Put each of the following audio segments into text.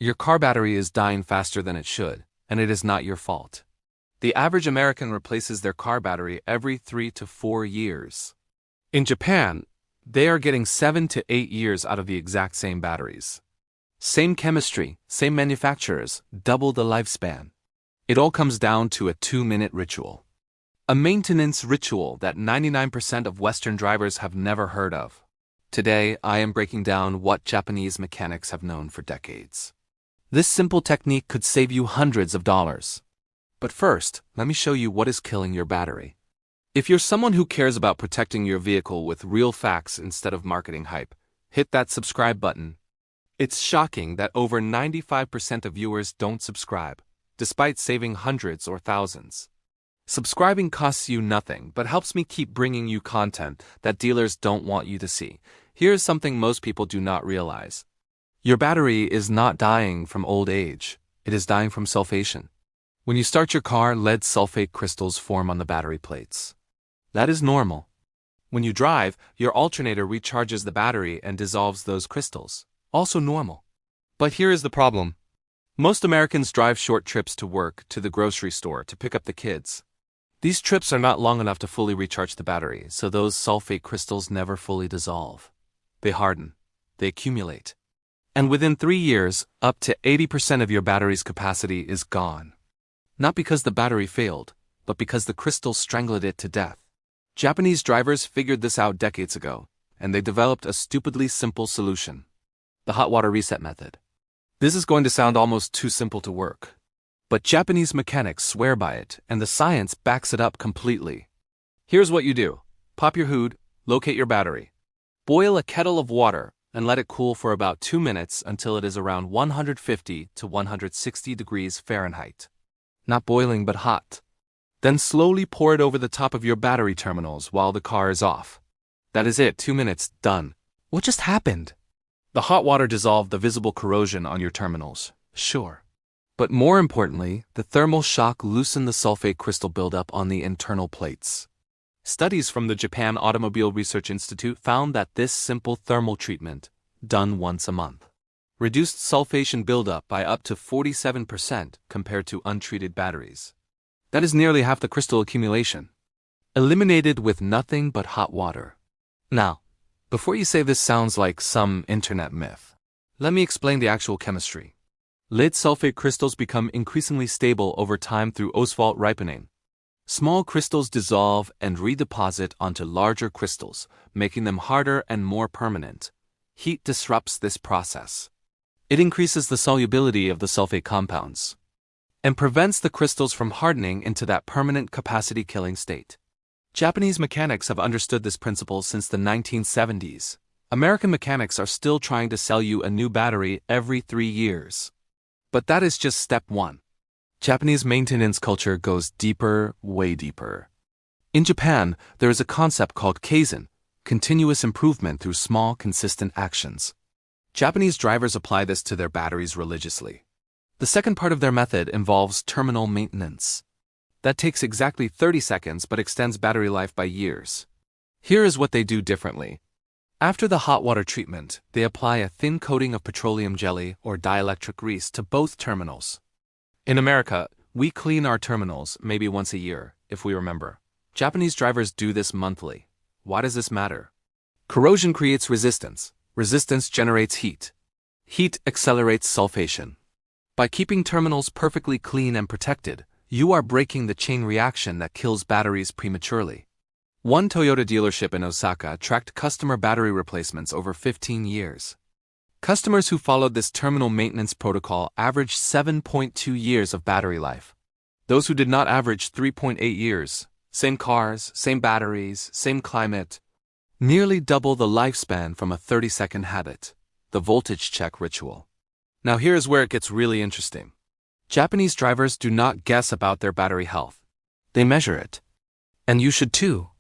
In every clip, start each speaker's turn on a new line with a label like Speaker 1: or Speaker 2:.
Speaker 1: Your car battery is dying faster than it should, and it is not your fault. The average American replaces their car battery every 3 to 4 years. In Japan, they are getting 7 to 8 years out of the exact same batteries. Same chemistry, same manufacturers, double the lifespan. It all comes down to a 2-minute ritual. A maintenance ritual that 99% of Western drivers have never heard of. Today, I am breaking down what Japanese mechanics have known for decades. This simple technique could save you hundreds of dollars. But first, let me show you what is killing your battery. If you're someone who cares about protecting your vehicle with real facts instead of marketing hype, hit that subscribe button. It's shocking that over 95% of viewers don't subscribe, despite saving hundreds or thousands. Subscribing costs you nothing, but helps me keep bringing you content that dealers don't want you to see. Here's something most people do not realize. Your battery is not dying from old age, it is dying from sulfation. When you start your car, lead sulfate crystals form on the battery plates. That is normal. When you drive, your alternator recharges the battery and dissolves those crystals. Also normal. But here is the problem. Most Americans drive short trips to work, to the grocery store, to pick up the kids. These trips are not long enough to fully recharge the battery, so those sulfate crystals never fully dissolve. They harden. They accumulate. And within 3 years, up to 80% of your battery's capacity is gone. Not because the battery failed, but because the crystals strangled it to death. Japanese drivers figured this out decades ago, and they developed a stupidly simple solution. The hot water reset method. This is going to sound almost too simple to work. But Japanese mechanics swear by it, and the science backs it up completely. Here's what you do. Pop your hood, locate your battery. Boil a kettle of water, and let it cool for about 2 minutes until it is around 150 to 160 degrees Fahrenheit. Not boiling but hot. Then slowly pour it over the top of your battery terminals while the car is off. That is it, 2 minutes, done. What just happened? The hot water dissolved the visible corrosion on your terminals, sure. But more importantly, the thermal shock loosened the sulfate crystal buildup on the internal plates. Studies from the Japan Automobile Research Institute found that this simple thermal treatment, done once a month, reduced sulfation buildup by up to 47% compared to untreated batteries. That is nearly half the crystal accumulation. Eliminated with nothing but hot water. Now, before you say this sounds like some internet myth, let me explain the actual chemistry. Lead sulfate crystals become increasingly stable over time through Ostwald ripening. Small crystals dissolve and redeposit onto larger crystals, making them harder and more permanent. Heat disrupts this process. It increases the solubility of the sulfate compounds and prevents the crystals from hardening into that permanent capacity-killing state. Japanese mechanics have understood this principle since the 1970s. American mechanics are still trying to sell you a new battery every 3 years. But that is just step 1. Japanese maintenance culture goes deeper, way deeper. In Japan, there is a concept called kaizen, continuous improvement through small, consistent actions. Japanese drivers apply this to their batteries religiously. The second part of their method involves terminal maintenance. That takes exactly 30 seconds but extends battery life by years. Here is what they do differently. After the hot water treatment, they apply a thin coating of petroleum jelly or dielectric grease to both terminals. In America, we clean our terminals maybe once a year, if we remember. Japanese drivers do this monthly. Why does this matter? Corrosion creates resistance. Resistance generates heat. Heat accelerates sulfation. By keeping terminals perfectly clean and protected, you are breaking the chain reaction that kills batteries prematurely. One Toyota dealership in Osaka tracked customer battery replacements over 15 years. Customers who followed this terminal maintenance protocol averaged 7.2 years of battery life. Those who did not averaged 3.8 years. Same cars, same batteries, same climate. Nearly double the lifespan from a 30-second habit, the voltage check ritual. Now here is where it gets really interesting. Japanese drivers do not guess about their battery health. They measure it. And you should too.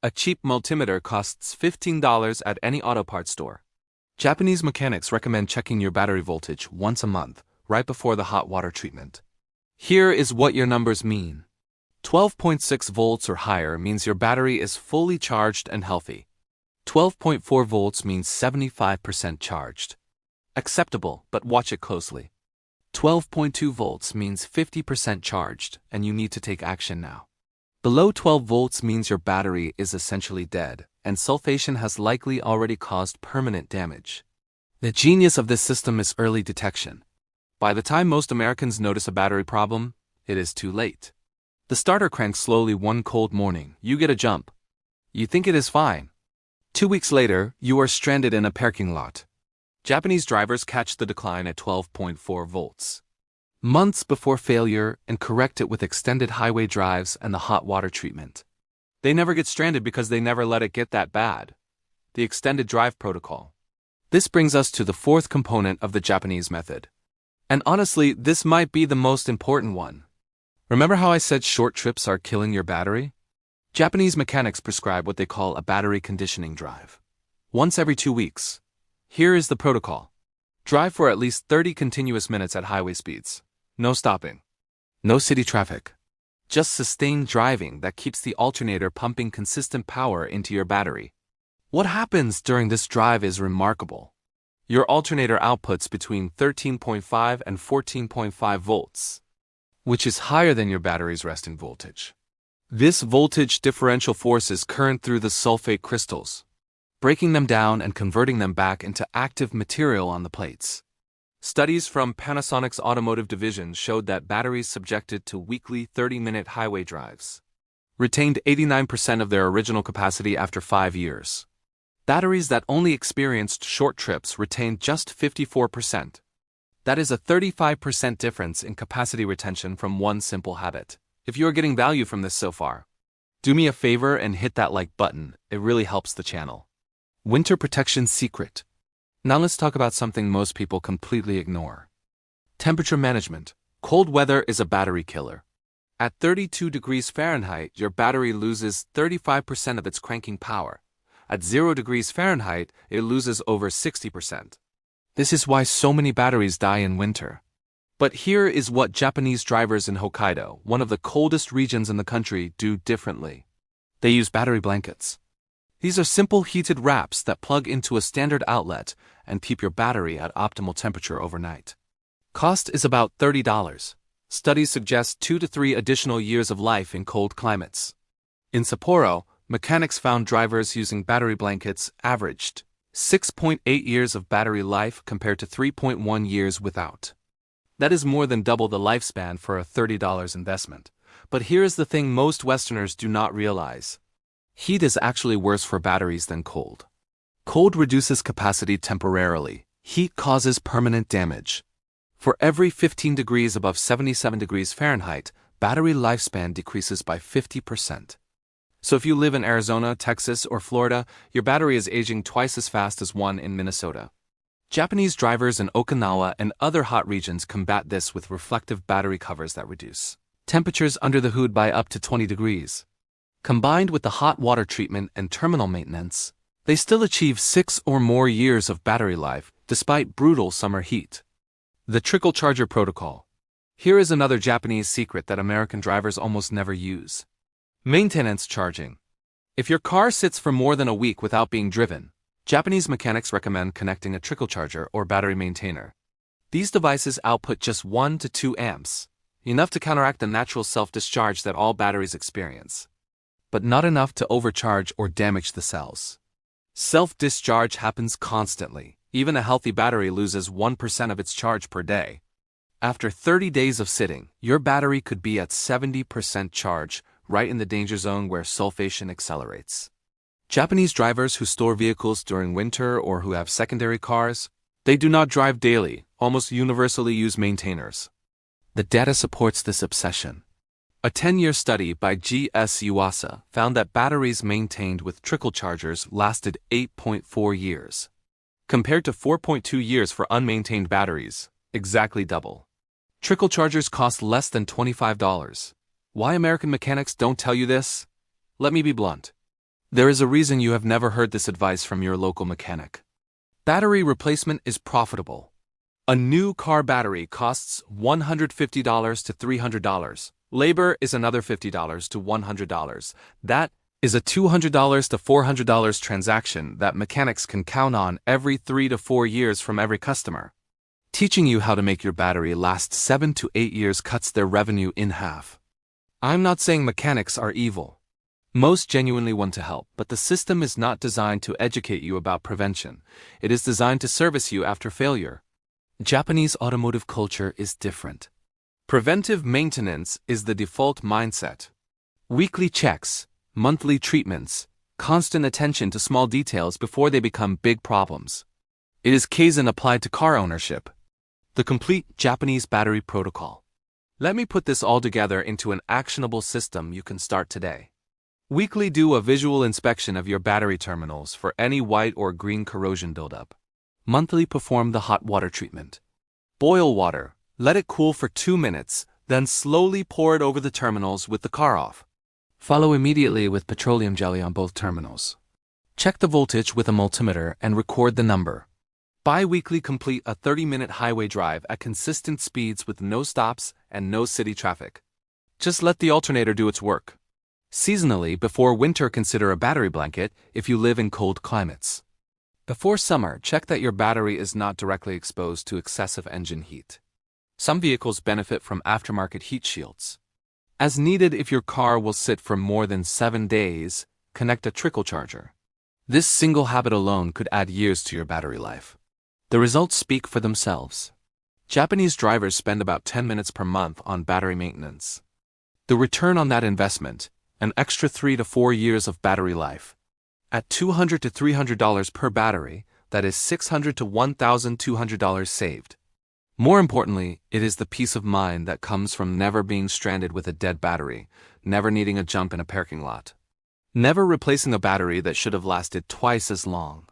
Speaker 1: A cheap multimeter costs $15 at any auto parts store. Japanese mechanics recommend checking your battery voltage once a month, right before the hot water treatment. Here is what your numbers mean. 12.6 volts or higher means your battery is fully charged and healthy. 12.4 volts means 75% charged. Acceptable, but watch it closely. 12.2 volts means 50% charged, and you need to take action now. Below 12 volts means your battery is essentially dead, and sulfation has likely already caused permanent damage. The genius of this system is early detection. By the time most Americans notice a battery problem, it is too late. The starter cranks slowly one cold morning, you get a jump. You think it is fine. 2 weeks later, you are stranded in a parking lot. Japanese drivers catch the decline at 12.4 volts. Months before failure and correct it with extended highway drives and the hot water treatment. They never get stranded because they never let it get that bad. The extended drive protocol. This brings us to the fourth component of the Japanese method. And honestly, this might be the most important one. Remember how I said short trips are killing your battery? Japanese mechanics prescribe what they call a battery conditioning drive. Once every 2 weeks. Here is the protocol. Drive for at least 30 continuous minutes at highway speeds. No stopping. No city traffic. Just sustained driving that keeps the alternator pumping consistent power into your battery. What happens during this drive is remarkable. Your alternator outputs between 13.5 and 14.5 volts, which is higher than your battery's resting voltage. This voltage differential forces current through the sulfate crystals, breaking them down and converting them back into active material on the plates. Studies from Panasonic's automotive division showed that batteries subjected to weekly 30-minute highway drives retained 89% of their original capacity after 5 years. Batteries that only experienced short trips retained just 54%. That is a 35% difference in capacity retention from one simple habit. If you are getting value from this so far, do me a favor and hit that like button, it really helps the channel. Winter protection secret. Now let's talk about something most people completely ignore. Temperature management. Cold weather is a battery killer. At 32 degrees Fahrenheit, your battery loses 35% of its cranking power. At 0 degrees Fahrenheit, it loses over 60%. This is why so many batteries die in winter. But here is what Japanese drivers in Hokkaido, one of the coldest regions in the country, do differently. They use battery blankets. These are simple heated wraps that plug into a standard outlet and keep your battery at optimal temperature overnight. Cost is about $30. Studies suggest 2 to 3 additional years of life in cold climates. In Sapporo, mechanics found drivers using battery blankets averaged 6.8 years of battery life compared to 3.1 years without. That is more than double the lifespan for a $30 investment. But here is the thing most Westerners do not realize. Heat is actually worse for batteries than cold. Cold reduces capacity temporarily. Heat causes permanent damage. For every 15 degrees above 77 degrees Fahrenheit, battery lifespan decreases by 50%. So if you live in Arizona, Texas, or Florida, your battery is aging twice as fast as one in Minnesota. Japanese drivers in Okinawa and other hot regions combat this with reflective battery covers that reduce temperatures under the hood by up to 20 degrees. Combined with the hot water treatment and terminal maintenance, they still achieve 6 or more years of battery life despite brutal summer heat. The trickle charger protocol. Here is another Japanese secret that American drivers almost never use. Maintenance charging. If your car sits for more than a week without being driven, Japanese mechanics recommend connecting a trickle charger or battery maintainer. These devices output just 1 to 2 amps, enough to counteract the natural self-discharge that all batteries experience, but not enough to overcharge or damage the cells. Self-discharge happens constantly. Even a healthy battery loses 1% of its charge per day. After 30 days of sitting, your battery could be at 70% charge, right in the danger zone where sulfation accelerates. Japanese drivers who store vehicles during winter or who have secondary cars, they do not drive daily, almost universally use maintainers. The data supports this obsession. A 10-year study by G.S. Yuasa found that batteries maintained with trickle chargers lasted 8.4 years. Compared to 4.2 years for unmaintained batteries, exactly double. Trickle chargers cost less than $25. Why American mechanics don't tell you this? Let me be blunt. There is a reason you have never heard this advice from your local mechanic. Battery replacement is profitable. A new car battery costs $150 to $300. Labor is another $50 to $100. That is a $200 to $400 transaction that mechanics can count on every 3 to 4 years from every customer. Teaching you how to make your battery last 7 to 8 years cuts their revenue in half. I'm not saying mechanics are evil. Most genuinely want to help, but the system is not designed to educate you about prevention. It is designed to service you after failure. Japanese automotive culture is different. Preventive maintenance is the default mindset. Weekly checks, monthly treatments, constant attention to small details before they become big problems. It is Kaizen applied to car ownership. The complete Japanese battery protocol. Let me put this all together into an actionable system you can start today. Weekly, do a visual inspection of your battery terminals for any white or green corrosion buildup. Monthly, perform the hot water treatment. Boil water, let it cool for 2 minutes, then slowly pour it over the terminals with the car off. Follow immediately with petroleum jelly on both terminals. Check the voltage with a multimeter and record the number. Bi-weekly, complete a 30-minute highway drive at consistent speeds with no stops and no city traffic. Just let the alternator do its work. Seasonally, before winter, consider a battery blanket if you live in cold climates. Before summer, check that your battery is not directly exposed to excessive engine heat. Some vehicles benefit from aftermarket heat shields. As needed, if your car will sit for more than 7 days, connect a trickle charger. This single habit alone could add years to your battery life. The results speak for themselves. Japanese drivers spend about 10 minutes per month on battery maintenance. The return on that investment, an extra 3 to 4 years of battery life. At $200 to $300 per battery, that is $600 to $1,200 saved. More importantly, it is the peace of mind that comes from never being stranded with a dead battery, never needing a jump in a parking lot, never replacing a battery that should have lasted twice as long.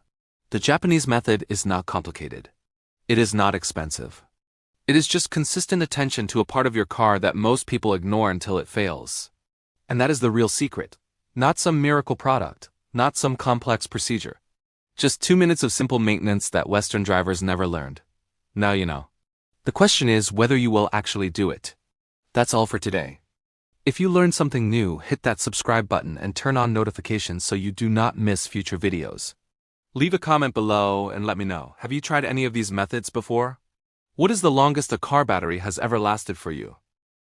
Speaker 1: The Japanese method is not complicated. It is not expensive. It is just consistent attention to a part of your car that most people ignore until it fails. And that is the real secret. Not some miracle product, not some complex procedure. Just 2 minutes of simple maintenance that Western drivers never learned. Now you know. The question is whether you will actually do it. That's all for today. If you learned something new, hit that subscribe button and turn on notifications so you do not miss future videos. Leave a comment below and let me know. Have you tried any of these methods before? What is the longest a car battery has ever lasted for you?